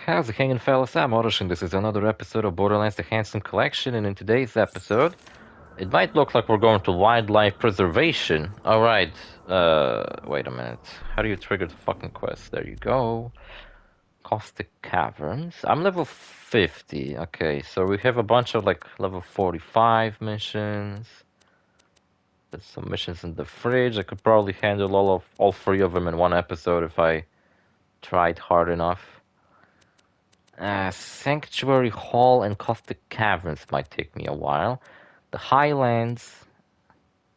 How's it hanging, fellas? I'm OrosZ, and this is another episode of Borderlands The Handsome Collection, and in today's episode, it might look like we're going to wildlife preservation. Alright, wait a minute. How do you trigger the fucking quest? There you go. Caustic Caverns. I'm level 50. Okay, so we have a bunch of, like, level 45 missions. There's some missions in the fridge. I could probably handle all three of them in one episode if I tried hard enough. Sanctuary Hall and Caustic Caverns might take me a while. The Highlands.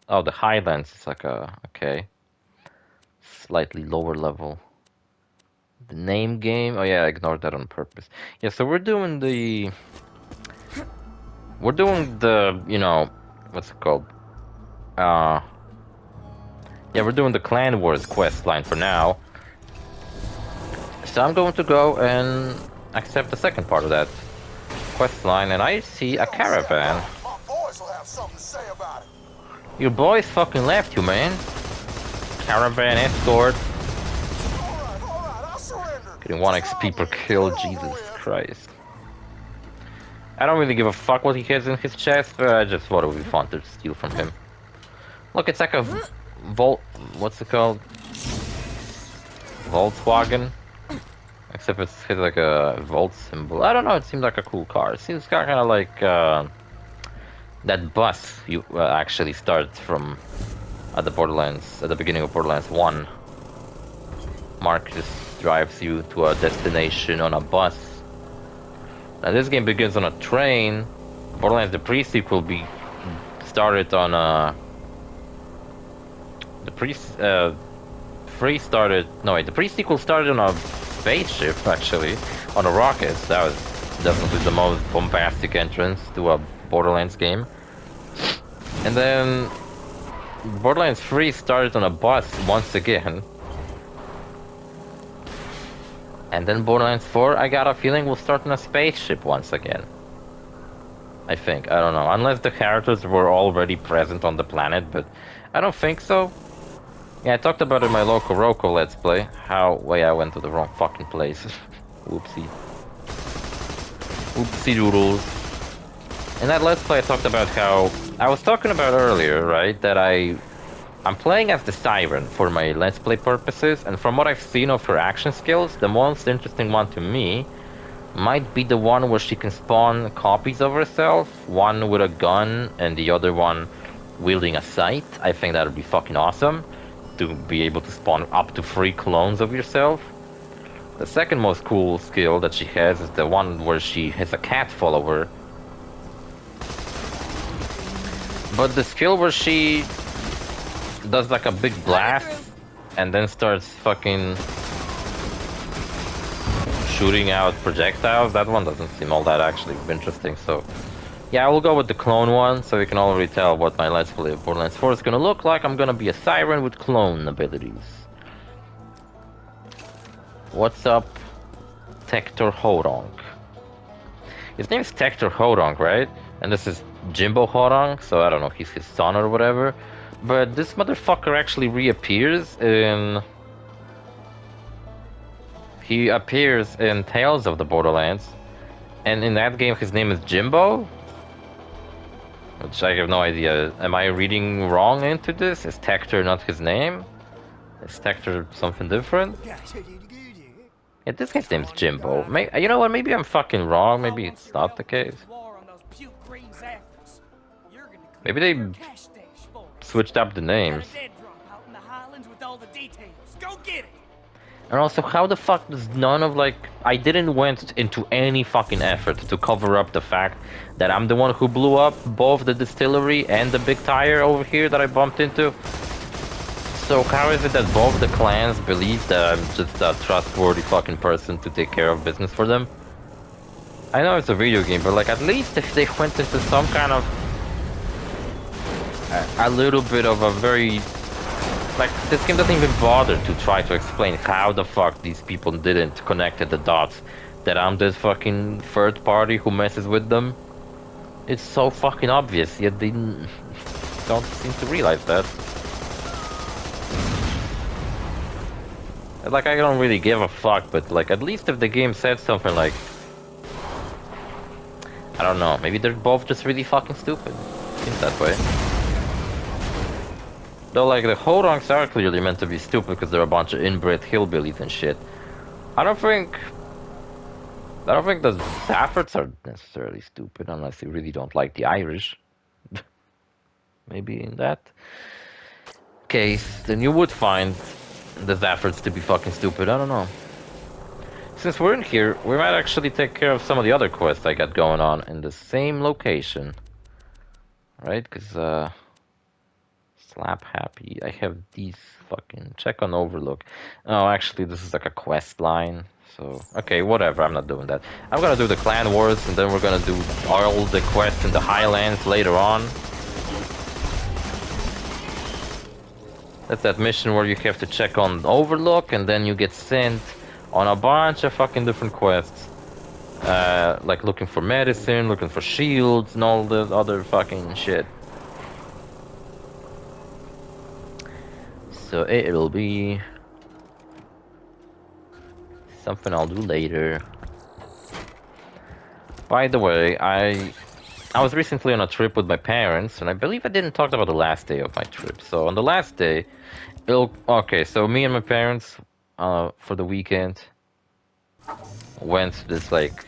Oh, the Highlands is like a. Okay. Slightly lower level. The name game. Oh, yeah, I ignored that on purpose. Yeah, so we're doing the. We're doing the. What's it called? Yeah, we're doing the Clan Wars quest line for now. So I'm going to go and accept the second part of that quest line, and I see a caravan. My boys will have something to say about it. Your boys fucking left you, man. Caravan escort. Alright, I'll surrender. Getting 1 XP per kill, Jesus Christ. I don't really give a fuck what he has in his chest, but I just thought it would be fun to steal from him. Look, it's like a what's it called? Volkswagen? Except it's has like a Volt symbol. I don't know, it seems like a cool car. It seems kind of like that bus you actually start from at the beginning of Borderlands 1. Marcus drives you to a destination on a bus. Now this game begins on a train. Borderlands the pre-sequel started on a... The pre-sequel started on a spaceship, actually, on a rocket. That was definitely the most bombastic entrance to a Borderlands game. And then Borderlands 3 started on a bus once again. And then Borderlands 4, I got a feeling, will start on a spaceship once again. I think, I don't know. Unless the characters were already present on the planet, but I don't think so. Yeah, I talked about it in my local Roco Let's Play. Wait, I went to the wrong fucking place. Whoopsie. Whoopsie doodles. In that Let's Play I talked about how... I was talking about earlier, right, that I'm playing as the Siren for my Let's Play purposes, and from what I've seen of her action skills, the most interesting one to me might be the one where she can spawn copies of herself, one with a gun and the other one wielding a sight. I think that would be fucking awesome, to be able to spawn up to 3 clones of yourself. The second most cool skill that she has is the one where she has a cat follower. But the skill where she does like a big blast and then starts fucking shooting out projectiles, that one doesn't seem all that actually interesting, so... Yeah, I will go with the clone one, so you can already tell what my Let's Play of Borderlands 4 is gonna look like. I'm gonna be a Siren with clone abilities. What's up, Tector Hodonk? His name is Tector Hodonk, right? And this is Jimbo Hodonk, so I don't know, he's his son or whatever. But this motherfucker actually reappears in... He appears in Tales of the Borderlands. And in that game his name is Jimbo? Which I have no idea. Am I reading wrong into this? Is Tector not his name? Is Tector something different? Yeah, this guy's name's Jimbo. You know what? Maybe I'm fucking wrong. Maybe it's not the case. Maybe they switched up the names. And also, how the fuck does none of, like... I didn't went into any fucking effort to cover up the fact that I'm the one who blew up both the distillery and the big tire over here that I bumped into. So how is it that both the clans believe that I'm just a trustworthy fucking person to take care of business for them? I know it's a video game, but like at least if they went into some kind of... a little bit of a very... Like, this game doesn't even bother to try to explain how the fuck these people didn't connect the dots. That I'm this fucking third party who messes with them. It's so fucking obvious, yet they don't seem to realize that. Like, I don't really give a fuck, but like, at least if the game said something like, I don't know, maybe they're both just really fucking stupid. Seems that way. Though, like, the Hodonks are clearly meant to be stupid because they're a bunch of inbred hillbillies and shit. I don't think the Zaffords are necessarily stupid unless you really don't like the Irish. Maybe in that case, then you would find the Zaffords to be fucking stupid. I don't know. Since we're in here, we might actually take care of some of the other quests I got going on in the same location. Right? Because, Slap Happy, I have these fucking... Check on Overlook. Oh, actually, this is like a quest line. So, okay, whatever, I'm not doing that. I'm gonna do the Clan Wars, and then we're gonna do all the quests in the Highlands later on. That's that mission where you have to check on Overlook, and then you get sent on a bunch of fucking different quests. Like looking for medicine, looking for shields, and all the other fucking shit. So it'll be something I'll do later. By the way, I was recently on a trip with my parents, and I believe I didn't talk about the last day of my trip. So on the last day, okay, so me and my parents, for the weekend, went to this like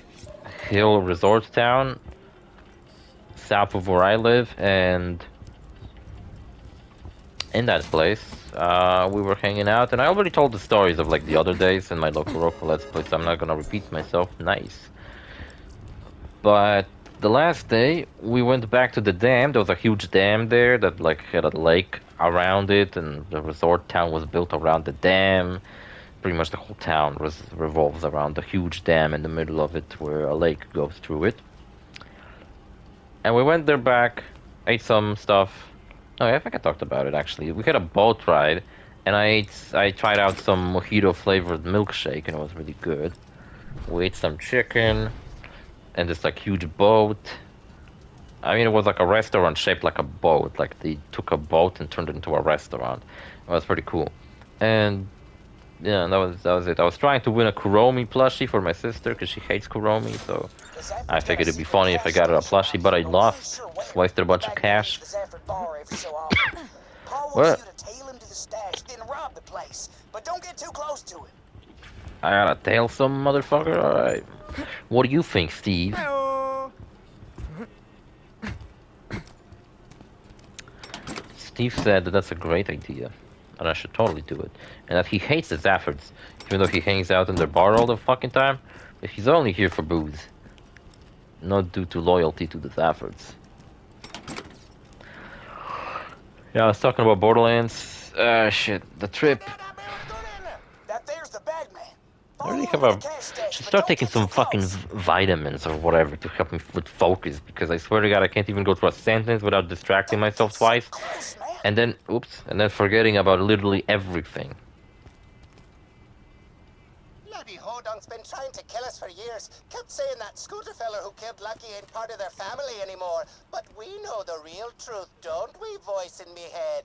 hill resort town south of where I live, and in that place, we were hanging out, and I already told the stories of like the other days in my local Let's Play, so I'm not gonna repeat myself. Nice. But the last day, we went back to the dam. There was a huge dam there that like had a lake around it, and the resort town was built around the dam. Pretty much the whole town revolves around the huge dam in the middle of it, where a lake goes through it. And we went there back, ate some stuff. Oh, yeah, I think I talked about it actually. We had a boat ride, and I tried out some mojito flavored milkshake, and it was really good. We ate some chicken, and this like huge boat. I mean, it was like a restaurant shaped like a boat. Like they took a boat and turned it into a restaurant. It was pretty cool. And yeah, that was it. I was trying to win a Kuromi plushie for my sister because she hates Kuromi, so I figured it'd be funny if I got her a plushie, but I lost. Just wasted a bunch of cash. What? I gotta tail some motherfucker? Alright. What do you think, Steve? Steve said that that's a great idea, and I should totally do it. And that he hates the Zaffords, even though he hangs out in their bar all the fucking time. But he's only here for booze, not due to loyalty to the Zaffords. Yeah, I was talking about Borderlands. Shit, the trip. I really have a... should start taking some fucking vitamins or whatever to help me with focus, because I swear to God I can't even go through a sentence without distracting myself twice. And then, oops, and then forgetting about literally everything. Bloody Hodonks been trying to kill us for years. Kept saying that scooter fella who killed Lucky ain't part of their family anymore. But we know the real truth, don't we, voice in me head?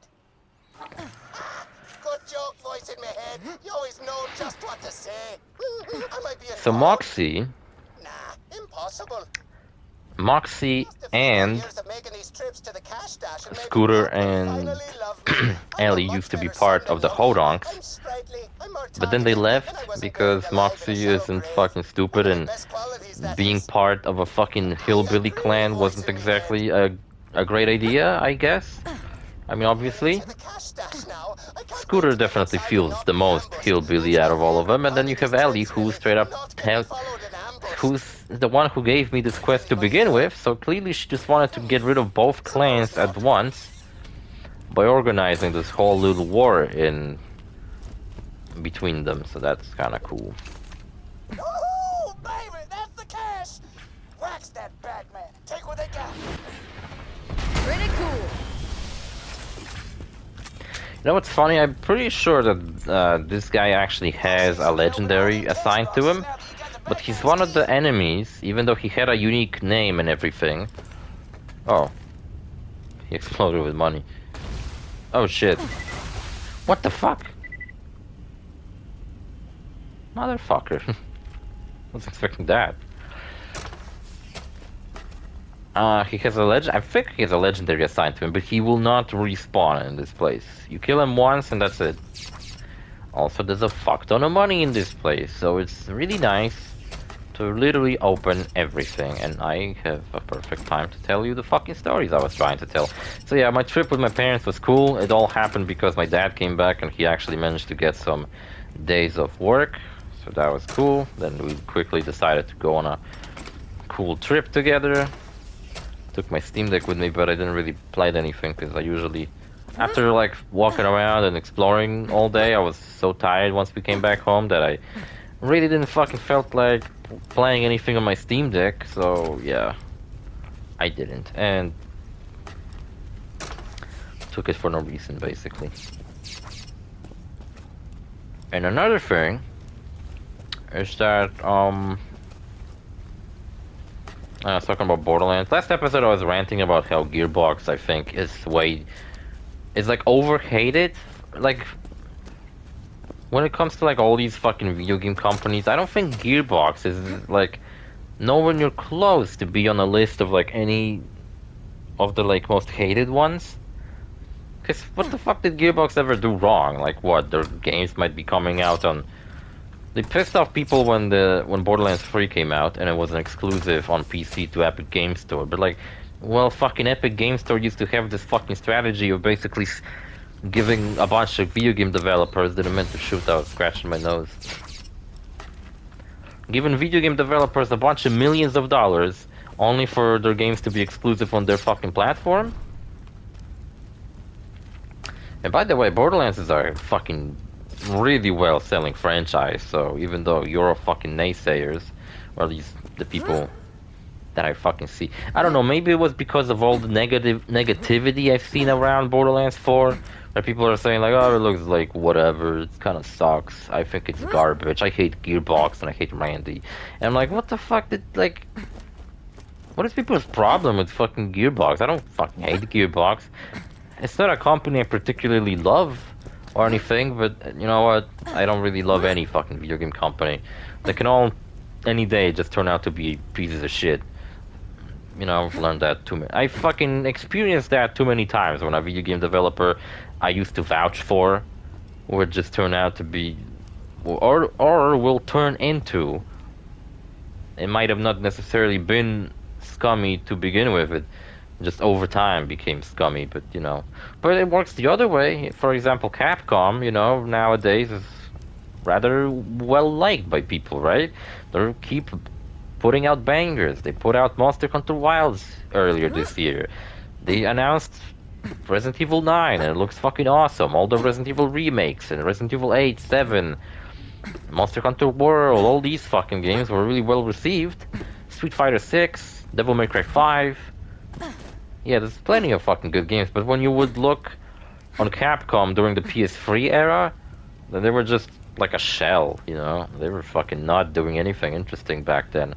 Good joke, voice in my head. You always know just what to say. I might be a So Moxie... Nah, impossible. Moxie and Scooter and Ellie used to be part of the Hodonks, but then they left because Moxie isn't fucking stupid, and being part of a fucking hillbilly clan wasn't exactly a great idea, I guess. I mean, obviously. Scooter definitely feels the most hillbilly out of all of them, and then you have Ellie, who straight up who's the one who gave me this quest to begin with, so clearly she just wanted to get rid of both clans at once by organizing this whole little war in between them, so that's kind of cool. Oh, baby, that's the cash! Wax that bag, man. Take what they got. Pretty cool. You know what's funny? I'm pretty sure that this guy actually has a legendary assigned to him, but he's one of the enemies, even though he had a unique name and everything. Oh. He exploded with money. Oh shit. What the fuck? Motherfucker. Was expecting that. He has a legend. I think he has a legendary assigned to him, but he will not respawn in this place. You kill him once and that's it. Also, there's a fuck ton of money in this place, so it's really nice to literally open everything. And I have a perfect time to tell you the fucking stories I was trying to tell. So yeah, my trip with my parents was cool. It all happened because my dad came back and he actually managed to get some days of work. So that was cool. Then we quickly decided to go on a cool trip together. Took my Steam Deck with me, but I didn't really play anything because I usually, after like walking around and exploring all day, I was so tired once we came back home that I really didn't fucking felt like playing anything on my Steam Deck. So yeah, I didn't, and took it for no reason basically. And another thing is that I was talking about Borderlands. Last episode I was ranting about how Gearbox, I think, is like overhated. Like, when it comes to like all these fucking video game companies, I don't think Gearbox is like nowhere near close to be on a list of like any of the like most hated ones. Cause what the fuck did Gearbox ever do wrong? Like what? Their games might be coming out on. They pissed off people when Borderlands 3 came out and it was an exclusive on PC to Epic Game Store. But like, well, fucking Epic Game Store used to have this fucking strategy of basically giving a bunch of video game developers that are meant to shoot. I was scratching my nose. Giving video game developers a bunch of millions of dollars only for their games to be exclusive on their fucking platform. And by the way, Borderlands is a fucking really well selling franchise, so even though you're a fucking naysayers, or at least the people that I fucking see, I don't know, maybe it was because of all the negativity I've seen around Borderlands 4, where people are saying like, oh, it looks like whatever, it kind of sucks, I think it's garbage, I hate Gearbox and I hate Randy. And I'm like, what the fuck did, like, what is people's problem with fucking Gearbox? I don't fucking hate Gearbox. It's not a company I particularly love or anything, but you know what? I don't really love any fucking video game company. They can all, any day, just turn out to be pieces of shit. You know, I've learned that too many. I fucking experienced that too many times when a video game developer I used to vouch for would just turn out to be, or will turn into. It might have not necessarily been scummy to begin with. It just over time became scummy, but you know. But it works the other way. For example, Capcom, you know, nowadays is rather well liked by people, right? They keep putting out bangers. They put out Monster Hunter Wilds earlier this year. They announced Resident Evil 9 and it looks fucking awesome. All the Resident Evil remakes and Resident Evil 8, 7, Monster Hunter World, all these fucking games were really well received. Street Fighter 6, Devil May Cry 5. Yeah, there's plenty of fucking good games, but when you would look on Capcom during the PS3 era, then they were just like a shell, you know? They were fucking not doing anything interesting back then.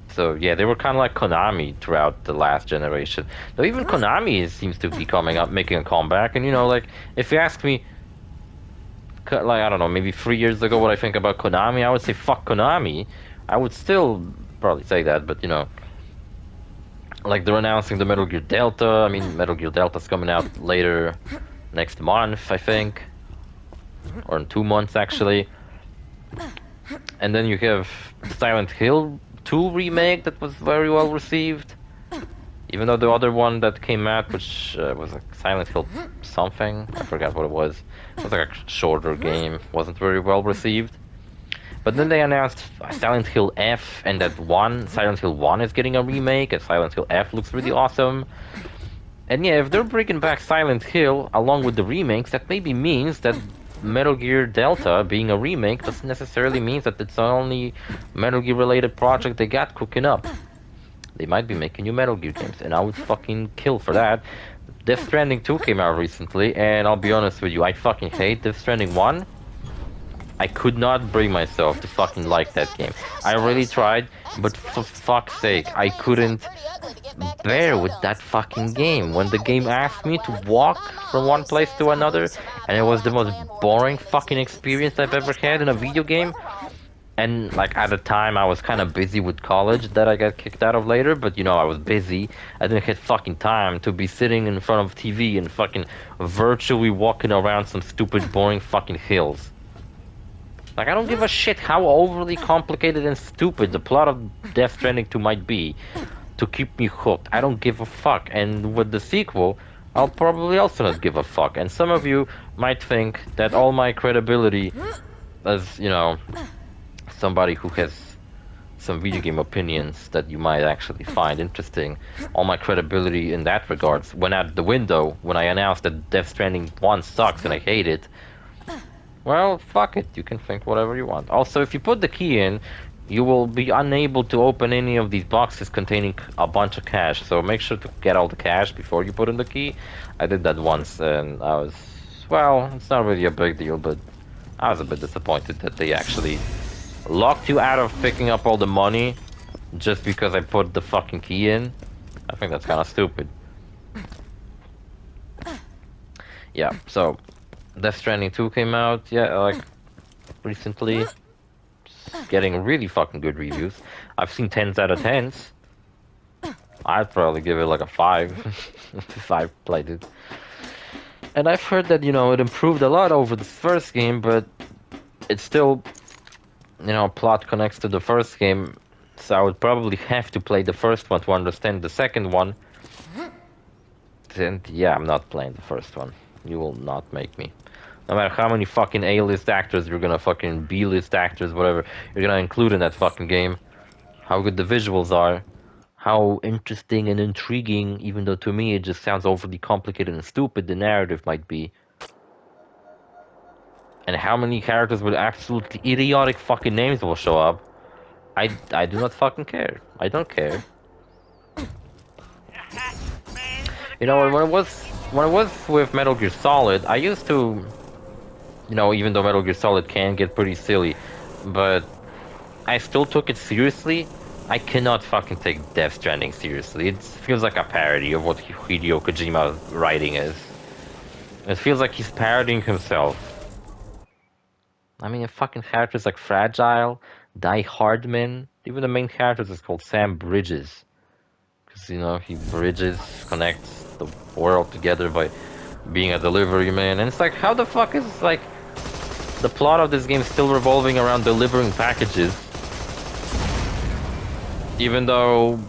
So yeah, they were kind of like Konami throughout the last generation. Though even Konami seems to be coming up, making a comeback, and you know, like, if you ask me, like, I don't know, maybe 3 years ago what I think about Konami, I would say fuck Konami. I would still probably say that, but you know, like, they're announcing the Metal Gear Delta. I mean, Metal Gear Delta's coming out later next month, I think. Or in 2 months, actually. And then you have Silent Hill 2 remake that was very well received. Even though the other one that came out, which was like Silent Hill something, I forgot what it was. It was like a shorter game, wasn't very well received. But then they announced Silent Hill F, and that Silent Hill 1 is getting a remake, and Silent Hill F looks really awesome. And yeah, if they're bringing back Silent Hill along with the remakes, that maybe means that Metal Gear Delta being a remake doesn't necessarily mean that it's the only Metal Gear related project they got cooking up. They might be making new Metal Gear games, and I would fucking kill for that. Death Stranding 2 came out recently, and I'll be honest with you, I fucking hate Death Stranding 1. I could not bring myself to fucking like that game. I really tried, but for fuck's sake, I couldn't bear with that fucking game. When the game asked me to walk from one place to another, and it was the most boring fucking experience I've ever had in a video game. And like at the time I was kind of busy with college that I got kicked out of later, but you know, I was busy. I didn't have fucking time to be sitting in front of TV and fucking virtually walking around some stupid boring fucking hills. Like, I don't give a shit how overly complicated and stupid the plot of Death Stranding 2 might be to keep me hooked. I don't give a fuck. And with the sequel, I'll probably also not give a fuck. And some of you might think that all my credibility as, you know, somebody who has some video game opinions that you might actually find interesting, all my credibility in that regards went out the window when I announced that Death Stranding 1 sucks and I hate it. Well, fuck it, you can think whatever you want. Also, if you put the key in, you will be unable to open any of these boxes containing a bunch of cash, so make sure to get all the cash before you put in the key. I did that once and I was, well, it's not really a big deal, but I was a bit disappointed that they actually locked you out of picking up all the money just because I put the fucking key in. I think that's kind of stupid. Yeah, so Death Stranding 2 came out, yeah, like recently. It's getting really fucking good reviews. I've seen 10s out of 10s. I'd probably give it like a 5 if I played it. And I've heard that, you know, it improved a lot over the first game, but it's still, you know, plot connects to the first game, so I would probably have to play the first one to understand the second one. And yeah, I'm not playing the first one. You will not make me. No matter how many fucking A-list actors you're gonna fucking B-list actors, whatever, you're gonna include in that fucking game. How good the visuals are. How interesting and intriguing, even though to me it just sounds overly complicated and stupid, the narrative might be. And how many characters with absolutely idiotic fucking names will show up. I do not fucking care. I don't care. You know, when it was with Metal Gear Solid, I used to, you know, even though Metal Gear Solid can get pretty silly, but I still took it seriously. I cannot fucking take Death Stranding seriously. It feels like a parody of what Hideo Kojima's writing is. It feels like he's parodying himself. I mean, fucking characters like Fragile, Die Hardman, even the main character is called Sam Bridges. Because, you know, he bridges, connects the world together by being a delivery man. And it's like, how the fuck is, like, the plot of this game still revolving around delivering packages? Even though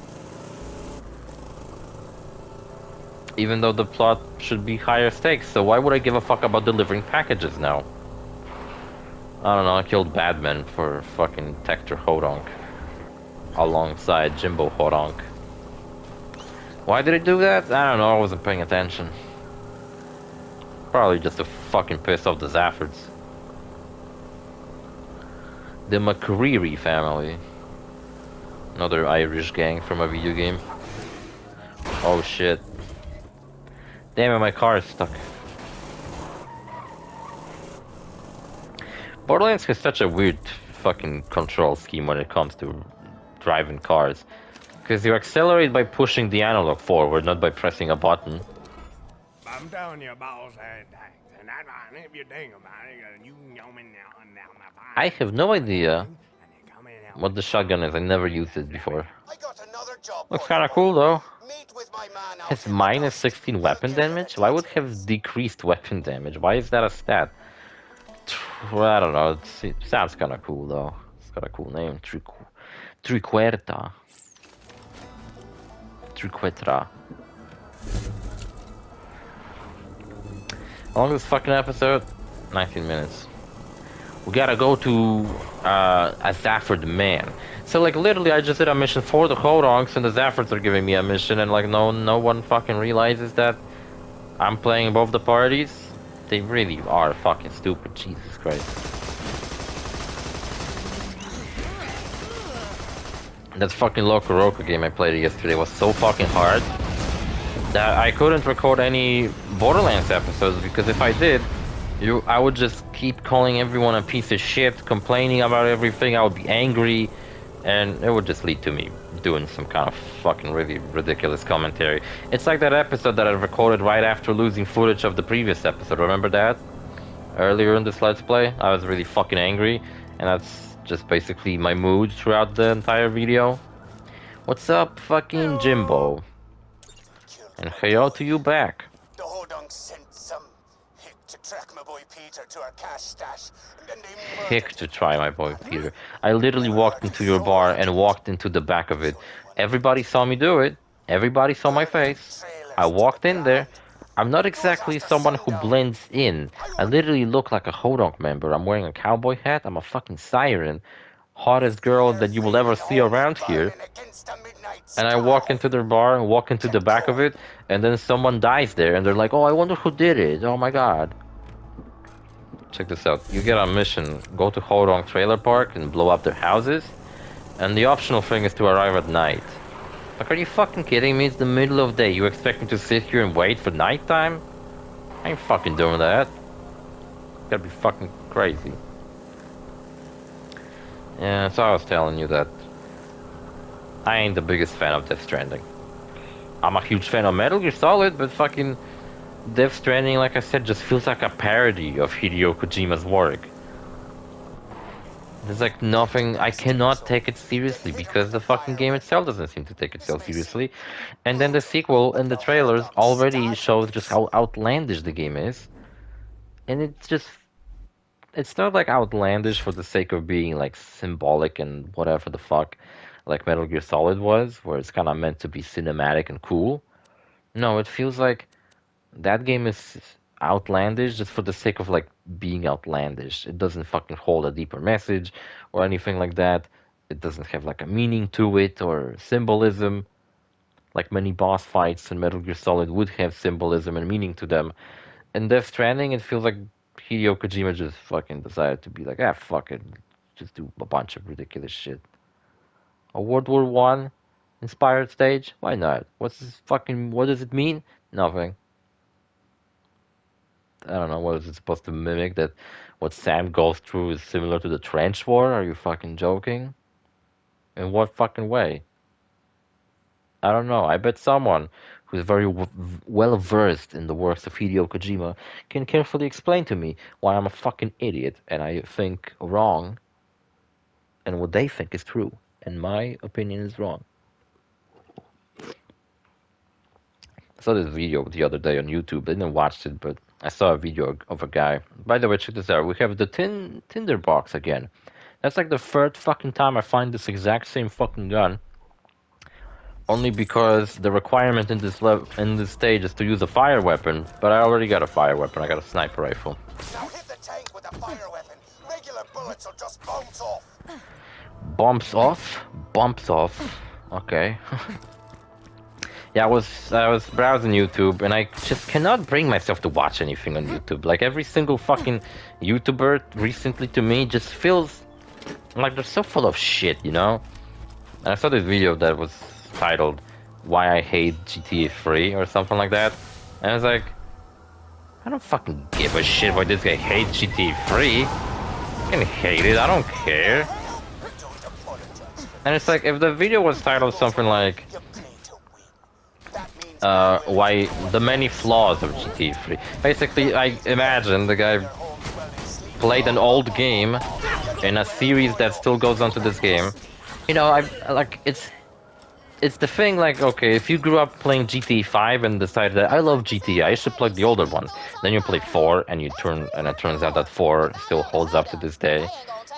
the plot should be higher stakes, so why would I give a fuck about delivering packages now? I don't know, I killed Badman for fucking Tector Hodonk alongside Jimbo Hodonk. Why did I do that? I don't know, I wasn't paying attention. Probably just to fucking piss off the Zaffords. The McCreary family. Another Irish gang from a video game. Oh shit. Damn it, my car is stuck. Borderlands has such a weird fucking control scheme when it comes to driving cars. Because you accelerate by pushing the analog forward, not by pressing a button. I'm telling you, boss, and if you think about it, you know me now. I have no idea what the shotgun is. I never used it before. I got another job. Looks kinda cool though. Meet with my man out Has in the minus dust. 16 weapon damage? Why would it have decreased weapon damage? Why is that a stat? Well, I don't know. It sounds kinda cool though. It's got a cool name. Triquetra. How long is this fucking episode? 19 minutes. We gotta go to a Zafford man. So like literally I just did a mission for the Hodonks and the Zaffords are giving me a mission and like no one fucking realizes that I'm playing both the parties. They really are fucking stupid, Jesus Christ. That fucking Loco Roco game I played yesterday was so fucking hard that I couldn't record any Borderlands episodes because if I did, I would just keep calling everyone a piece of shit, complaining about everything. I would be angry, and it would just lead to me doing some kind of fucking really ridiculous commentary. It's like that episode that I recorded right after losing footage of the previous episode. Remember that? Earlier in this Let's Play, I was really fucking angry, and that's just basically my mood throughout the entire video. What's up, fucking Jimbo? And heyo to you back. The Hodonks sent some hick to track my boy Peter to our cash stash, and then they Hick to try, my boy Peter. I literally walked into your bar and walked into the back of it. Everybody saw me do it. Everybody saw my face. I walked in there. I'm not exactly someone who blends in. I literally look like a Hodonk member. I'm wearing a cowboy hat. I'm a fucking siren. Hottest girl that you will ever see around here. And I walk into their bar and walk into the back of it, and then someone dies there, and they're like, oh, I wonder who did it. Oh my god. Check this out. You get on a mission. Go to Hodonk Trailer Park and blow up their houses. And the optional thing is to arrive at night. Like, are you fucking kidding me? It's the middle of the day. You expect me to sit here and wait for nighttime? I ain't fucking doing that. You gotta be fucking crazy. Yeah, so I was telling you that I ain't the biggest fan of Death Stranding. I'm a huge fan of Metal Gear Solid, but fucking Death Stranding, like I said, just feels like a parody of Hideo Kojima's work. There's like nothing, I cannot take it seriously because the fucking game itself doesn't seem to take itself seriously. And then the sequel and the trailers already shows just how outlandish the game is. And it's just, it's not like outlandish for the sake of being like symbolic and whatever the fuck, like Metal Gear Solid was, where it's kind of meant to be cinematic and cool. No, it feels like that game is outlandish just for the sake of like being outlandish. It doesn't fucking hold a deeper message or anything like that. It doesn't have like a meaning to it or symbolism. Like many boss fights in Metal Gear Solid would have symbolism and meaning to them. In Death Stranding, it feels like Hideo Kojima just fucking decided to be like, ah, fuck it, just do a bunch of ridiculous shit. A World War One inspired stage? Why not? What's this fucking? What does it mean? Nothing. I don't know. What is it supposed to mimic? That what Sam goes through is similar to the trench war? Are you fucking joking? In what fucking way? I don't know. I bet someone who's very well versed in the works of Hideo Kojima can carefully explain to me why I'm a fucking idiot and I think wrong, and what they think is true, and my opinion is wrong. I saw this video the other day on YouTube. I didn't watch it, but I saw a video of a guy. By the way, check this out. We have the Tinder box again. That's like the third fucking time I find this exact same fucking gun. Only because the requirement in this stage is to use a fire weapon, but I already got a fire weapon. I got a sniper rifle. Now hit the tank with a fire weapon. Regular bullets will just bounce off. Bumps off? Bumps off. Okay. Yeah, I was browsing YouTube, and I just cannot bring myself to watch anything on YouTube. Like, every single fucking YouTuber recently to me just feels like they're so full of shit, you know? And I saw this video that was titled "Why I Hate GTA 3" or something like that, and I was like, I don't fucking give a shit why this guy hates GTA 3. I can hate it, I don't care. And it's like, if the video was titled something like why the many flaws of GTA 3. Basically, I imagine the guy played an old game in a series that still goes on to this game. You know, I like it's the thing, like, okay, if you grew up playing GTA 5 and decided that I love GTA, I should play the older ones. Then you play 4 and it turns out that 4 still holds up to this day.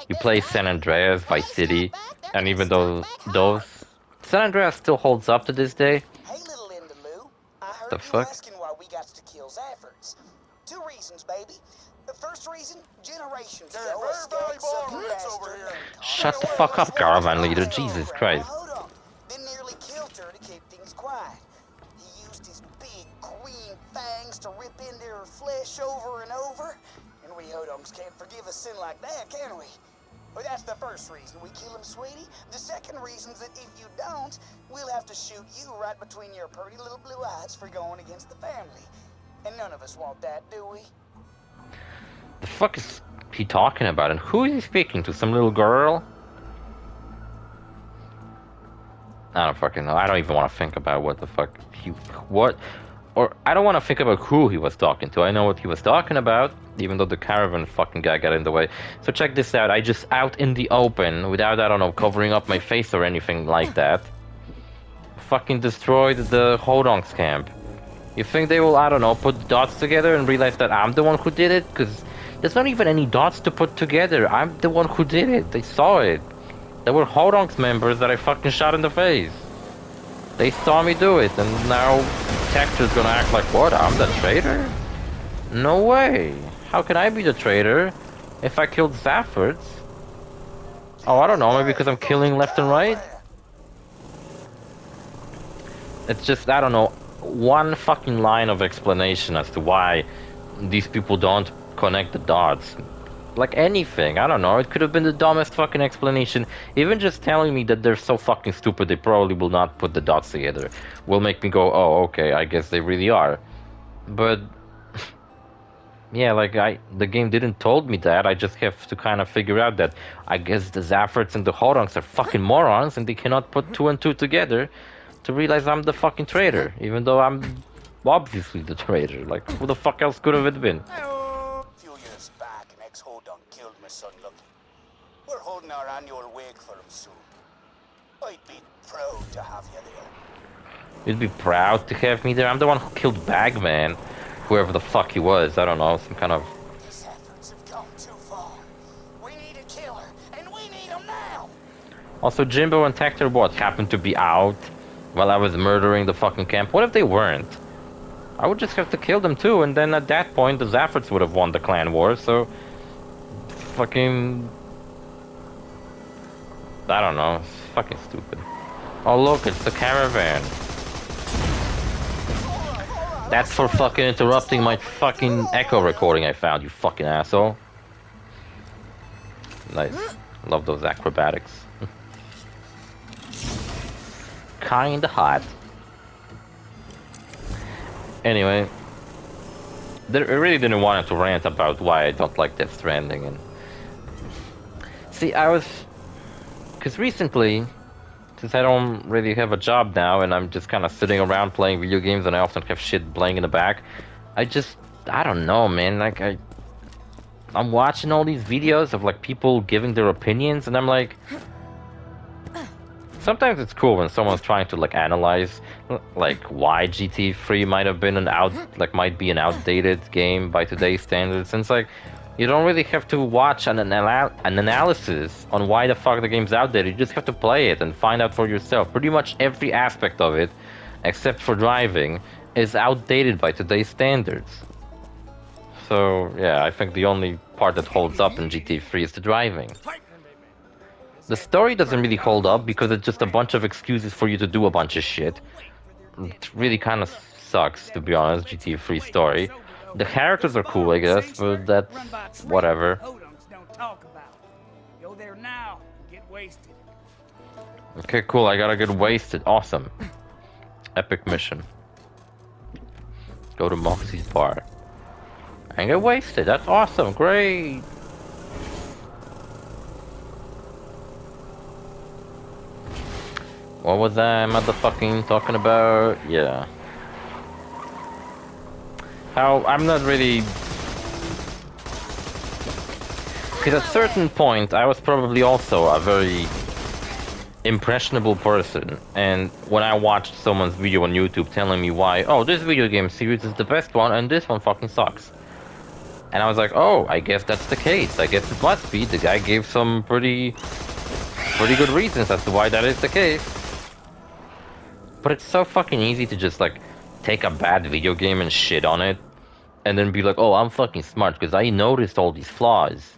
You play San Andreas, Vice City, and even though San Andreas still holds up to this day. The fuck? Asking why we got to kill Zaffords. 2 reasons, baby. The first reason, generations ago, a scared-sucking bastard. Shut the fuck up, caravan leader. Jesus Christ. Hold on. Then nearly killed her to keep things quiet. He used his big green fangs to rip into her flesh over and over. And we Hodonks can't forgive a sin like that, can we? Well, that's the first reason we kill him, sweetie. The second reason is that if you don't, we'll have to shoot you right between your pretty little blue eyes for going against the family. And none of us want that, do we? The fuck is he talking about? And who is he speaking to? Some little girl? I don't fucking know. I don't even want to think about what the fuck or I don't want to think about who he was talking to. I know what he was talking about, even though the caravan fucking guy got in the way. So check this out. I just out in the open, without, I don't know, covering up my face or anything like that, fucking destroyed the Hodonks camp. You think they will, I don't know, put dots together and realize that I'm the one who did it? Because there's not even any dots to put together. I'm the one who did it. They saw it. There were Hodonks members that I fucking shot in the face. They saw me do it, and now Texter's gonna act like, what, I'm the traitor? No way. How can I be the traitor if I killed Zaffords? Oh, I don't know, maybe because I'm killing left and right? It's just, I don't know, one fucking line of explanation as to why these people don't connect the dots. Like anything, I don't know, it could have been the dumbest fucking explanation. Even just telling me that they're so fucking stupid they probably will not put the dots together will make me go, oh, okay, I guess they really are. But yeah, like the game didn't told me that. I just have to kind of figure out that I guess the Zaffords and the Hodonks are fucking morons and they cannot put two and two together to realize I'm the fucking traitor, even though I'm obviously the traitor. Like, who the fuck else could have it been? My son Lucky. We're holding our annual wake for him soon. I'd be proud to have you there. You'd be proud to have me there? I'm the one who killed Bagman. Whoever the fuck he was, I don't know, some kind of... These efforts have gone too far. We need a killer, and we need him now! Also, Jimbo and ASTRO BOT happened to be out while I was murdering the fucking camp. What if they weren't? I would just have to kill them too, and then at that point the Zaffords would have won the clan war, so... Fucking... I don't know, it's fucking stupid. Oh look, it's the caravan. That's for fucking interrupting my fucking echo recording I found, you fucking asshole. Nice. Love those acrobatics. Kinda hot. Anyway. I really didn't want to rant about why I don't like Death Stranding and... See, because recently, since I don't really have a job now and I'm just kind of sitting around playing video games and I often have shit playing in the back, I don't know, man, like, I'm watching all these videos of, like, people giving their opinions and I'm like... Sometimes it's cool when someone's trying to, like, analyze, like, why GT3 might be an outdated game by today's standards, and it's like... You don't really have to watch an analysis on why the fuck the game's outdated. You just have to play it and find out for yourself. Pretty much every aspect of it, except for driving, is outdated by today's standards. So, yeah, I think the only part that holds up in GT3 is the driving. The story doesn't really hold up because it's just a bunch of excuses for you to do a bunch of shit. It really kind of sucks, to be honest, GT3 story. The characters are cool, I guess, but that's whatever. Okay, cool, I gotta get wasted. Awesome. Epic mission. Go to Moxie's bar. And get wasted, that's awesome, great! What was I motherfucking talking about? Yeah. I'm not really... Because at a certain point, I was probably also a very impressionable person, and when I watched someone's video on YouTube telling me why, oh, this video game series is the best one, and this one fucking sucks. And I was like, oh, I guess that's the case. I guess it must be. The guy gave some pretty good reasons as to why that is the case. But it's so fucking easy to just, like, take a bad video game and shit on it, and then be like, oh, I'm fucking smart because I noticed all these flaws.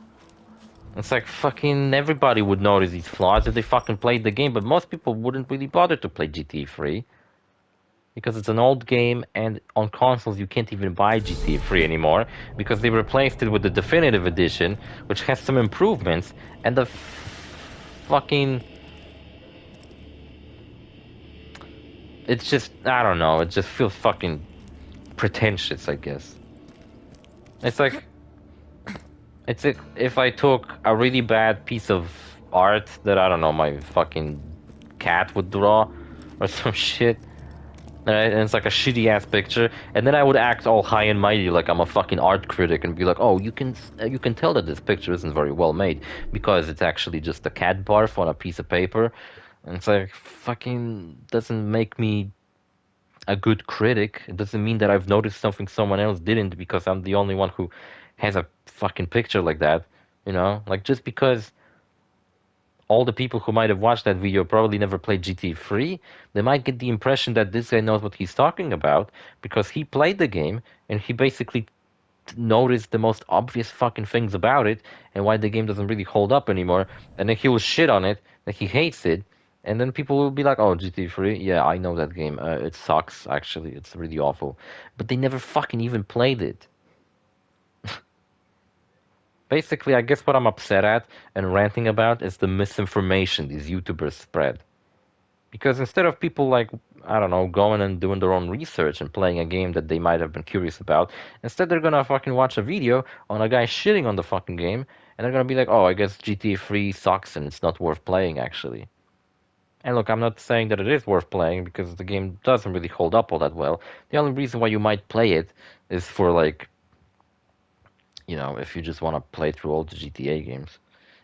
It's like, fucking everybody would notice these flaws if they fucking played the game, but most people wouldn't really bother to play GT3. Because it's an old game, and on consoles you can't even buy GT3 anymore, because they replaced it with the Definitive Edition, which has some improvements, and the fucking... It's just, I don't know, it just feels fucking pretentious, I guess. It's like... It's like if I took a really bad piece of art that, I don't know, my fucking cat would draw, or some shit. Right? And it's like a shitty ass picture, and then I would act all high and mighty like I'm a fucking art critic and be like, "Oh, you can tell that this picture isn't very well made because it's actually just a cat barf on a piece of paper." And it's like fucking doesn't make me a good critic. It doesn't mean that I've noticed something someone else didn't because I'm the only one who has a fucking picture like that. You know, like just because all the people who might have watched that video probably never played GT3, they might get the impression that this guy knows what he's talking about because he played the game and he basically noticed the most obvious fucking things about it and why the game doesn't really hold up anymore. And then he will shit on it, that he hates it. And then people will be like, oh, GT3, yeah, I know that game. It sucks, actually. It's really awful. But they never fucking even played it. Basically, I guess what I'm upset at and ranting about is the misinformation these YouTubers spread. Because instead of people like, I don't know, going and doing their own research and playing a game that they might have been curious about, instead they're gonna fucking watch a video on a guy shitting on the fucking game, and they're gonna be like, oh, I guess GTA 3 sucks and it's not worth playing, actually. And look, I'm not saying that it is worth playing, because the game doesn't really hold up all that well. The only reason why you might play it is for, like, you know, if you just want to play through all the GTA games.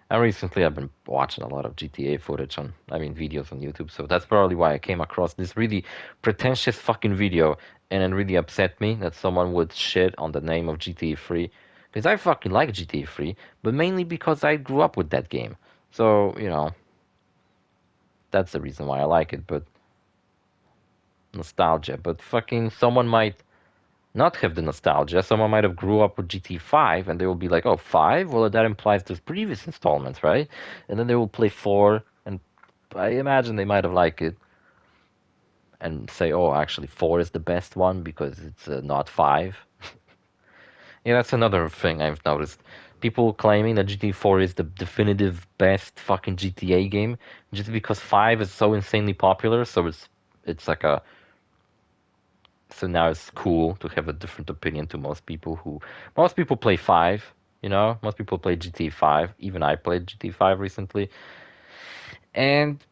And recently I've been watching a lot of GTA footage videos on YouTube, so that's probably why I came across this really pretentious fucking video, and it really upset me that someone would shit on the name of GTA 3. Because I fucking like GTA 3, but mainly because I grew up with that game. So, you know, that's the reason why I like it, but nostalgia. But fucking someone might not have the nostalgia. Someone might have grew up with GT 5 and they will be like, oh, 5? Well, that implies there's previous installments, right? And then they will play 4, and I imagine they might have liked it and say, oh, actually, 4 is the best one because it's not 5. Yeah, that's another thing I've noticed. People claiming that GT 4 is the definitive best fucking GTA game just because 5 is so insanely popular, so it's like a so now it's cool to have a different opinion to most people play 5, you know, most people play GTA 5. Even I played GTA 5 recently. And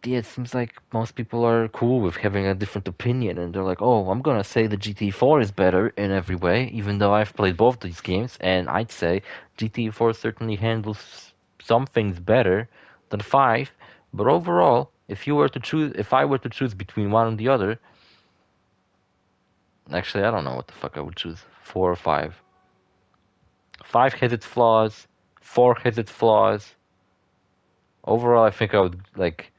yeah, it seems like most people are cool with having a different opinion, and they're like, oh, I'm gonna say the GTA 4 is better in every way, even though I've played both these games, and I'd say GTA 4 certainly handles some things better than 5, but overall, if I were to choose between one and the other, actually, I don't know what the fuck I would choose. 4 or 5. 5 has its flaws. 4 has its flaws. Overall, I think I would like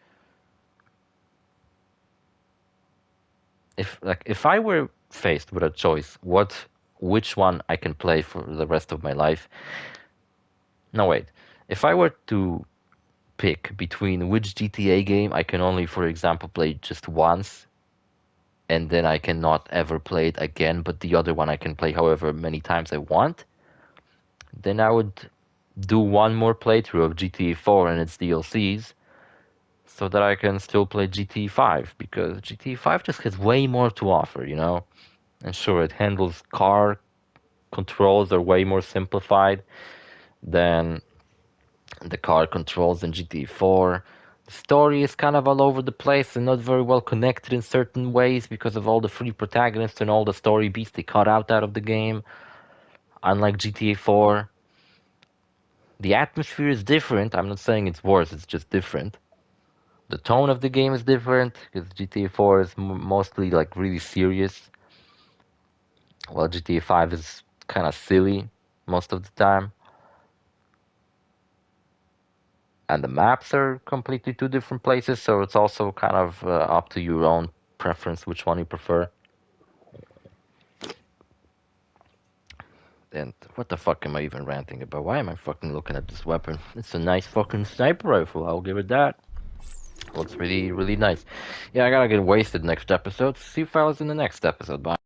if I were faced with a choice, which one I can play for the rest of my life. No, wait. If I were to pick between which GTA game I can only, for example, play just once, and then I cannot ever play it again, but the other one I can play however many times I want, then I would do one more playthrough of GTA 4 and its DLCs so that I can still play GTA 5, because GTA 5 just has way more to offer, you know? And sure, it handles car controls are way more simplified than the car controls in GTA 4. The story is kind of all over the place and not very well connected in certain ways because of all the free protagonists and all the story beats they cut out of the game. Unlike GTA 4, the atmosphere is different. I'm not saying it's worse, it's just different. The tone of the game is different because GTA 4 is mostly like really serious, while GTA 5 is kind of silly most of the time. And the maps are completely two different places, so it's also kind of up to your own preference which one you prefer. And what the fuck am I even ranting about? Why am I fucking looking at this weapon? It's a nice fucking sniper rifle, I'll give it that. Looks really, really nice. Yeah, I gotta get wasted next episode. See you fellas in the next episode. Bye.